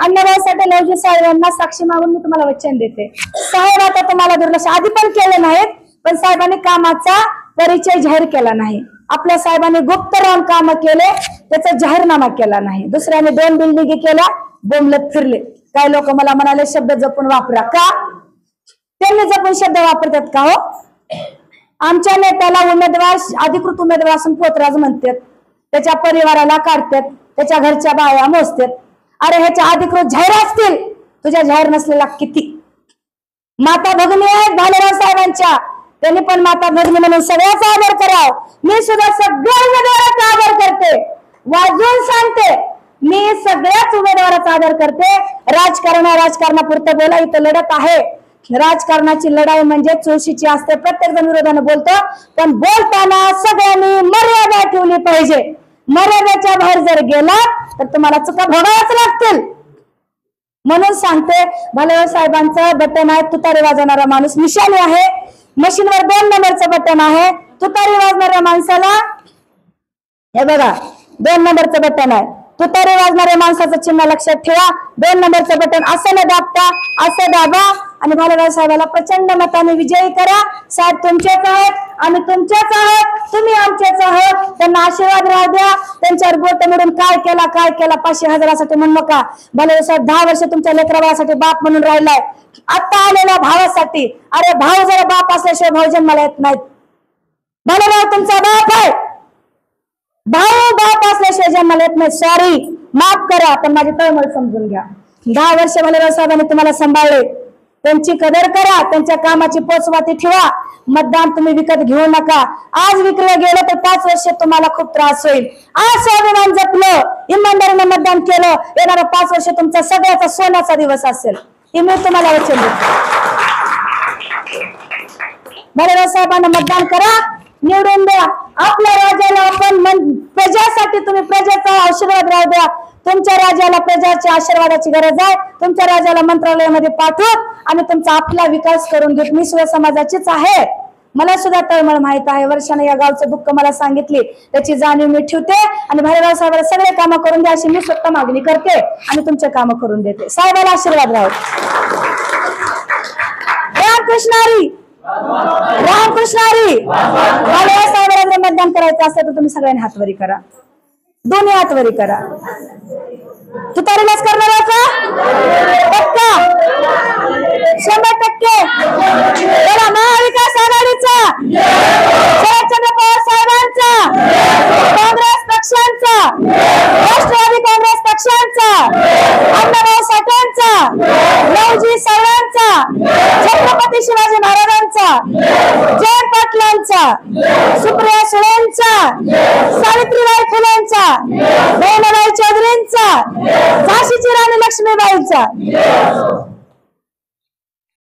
अण्णाभाऊ साठे लवजी साहेब यांना साक्षी मागून मी तुम्हाला वचन देते, साहेब आता तुम्हाला दुर्लक्ष आधी पण केले नाहीत, पण साहेबांनी कामाचा परिचय जाहीर केला नाही. आपल्या साहेबांनी गुप्त राहून काम केले, त्याचा जाहीरनामा केला नाही. दुसऱ्याने 2 बिल्डिंगी केल्या, बोंबलत फिरले. काही लोक मला म्हणाले शब्द जपून वापरा. का त्यांनी जपून शब्द वापरतात का हो? आमच्या नेत्याला उमेदवार अधिकृत उमेदवार असून पोतराज म्हणतात, त्याच्या परिवाराला काढतात, त्याच्या घरच्या बाया मोजतात. अरे ह्याच्या अधिकृत जाहीर असतील, तुझ्या जाहीर नसलेला किती? माता भगिनी आहेत भालेराव साहेबांच्या, त्यांनी पण माता भगिनी म्हणून सगळ्याचा आदर करावं. मी सुद्धा सगळ्या उमेदवाराचा आदर करते, वाजून सांगते, मी सगळ्याच उमेदवाराचा आदर करते. राजकारणापुरतं बोला, इथं लढत आहे. राजकारणाची लढाई म्हणजे चोशीची असते, प्रत्येक जण विरोधाने बोलतो, पण बोलताना सगळ्यांनी मर्यादा ठेवली पाहिजे. मर्यादेच्या बाहेर जर गेला तर तुम्हाला चुका भोगाव्याच लागतील. म्हणून सांगते, भालेराव साहेबांचं बटन आहे तुतारी वाजवणारा माणूस, निशाणी आहे. मशीनवर 2 नंबरचं बटन आहे. तुतारी वाजणाऱ्या माणसाला हे बघा 2 नंबरचं बटन आहे. तुतारी वाजणाऱ्या माणसाचं चिन्ह लक्षात ठेवा. 2 नंबरचं बटन असं न दाबता असं दाबा आणि भालेराव साहेबाला प्रचंड मताने विजयी करा. साहेब तुमचेच आहेत, आम्ही तुमचेच आहोत, तुम्ही आमचेच आहोत. त्यांना आशीर्वाद राहू द्या. त्यांच्यावर बोट मिळून काय केला 500,000साठी म्हणू नका. भालेराव साहेब 10 वर्ष तुमच्या लेकराबाळासाठी बाप म्हणून राहिलाय. आता आलेल्या भावासाठी, अरे भाऊ जरा बाप असल्याशिवाय भाऊ जन्माला येत नाहीत. भालेराव तुमचा बाप आहे, भाऊ बाप असल्याशिवाय जन्माला येत नाही. सॉरी, माफ करा, पण माझी तळमळ समजून घ्या. 10 वर्ष भालेराव साहेबांनी तुम्हाला सांभाळले, त्यांची कदर करा, त्यांच्या कामाची पोचपाती ठेवा. मतदान तुम्ही विकत घेऊ नका. आज विकलं गेलं तर 5 वर्ष तुम्हाला खूप त्रास होईल. आज स्वाभिमान जपलं, इमानदारीने मतदान केलं, येणारा 5 वर्ष तुमचा सगळ्याचा सोन्याचा दिवस असेल, हे मी तुम्हाला वचन देते. भालेराव साहेबांना मतदान करा, निवडून द्या. आपल्या राजाला आपण प्रजासाठी तुम्ही प्रजाचा आशीर्वाद राहू द्या. तुमच्या राजाला प्रजाच्या आशीर्वादाची गरज आहे. तुमच्या राजाला मंत्रालयामध्ये पाठवून आम्ही तुमचा आपला विकास करून घेऊ. मी सुद्धा समाजाचीच आहे, मला सुद्धा तळमळ माहित आहे. वर्षाने या गावचं दुःख मला सांगितली, त्याची जाणीव मी ठेवते आणि भालेराव साहेबाला सगळे कामं करून द्या अशी मी स्वतः मागणी करते आणि तुमचे कामं करून देते. साहेबाला आशीर्वाद राहू. रामकृष्णारी रामकृष्णारी. भालेराव साहेबांना मतदान करायचं असेल तर तुम्ही सगळ्यांनी हातवरी करा, दोन्ही हातवरी करा. तुतारीलाच करणार आहे का? पक्का 100%. बोला महाविकास आघाडीचा, शरदचंद्र पवार साहेबांचा, काँग्रेस पक्षांचा, राष्ट्रवादी काँग्रेस पक्षांचा, अण्णाभाऊ साठेंचा, लवजी साहेबांचा, छत्रपती शिवाजी महाराजांचा, जयंत पाटलांचा, सुप्रिया सुळेंचा, सावित्रीबाई फुलेंचा, बहिणाबाई चौधरींचा, झाशीची राणी लक्ष्मीबाईंचा.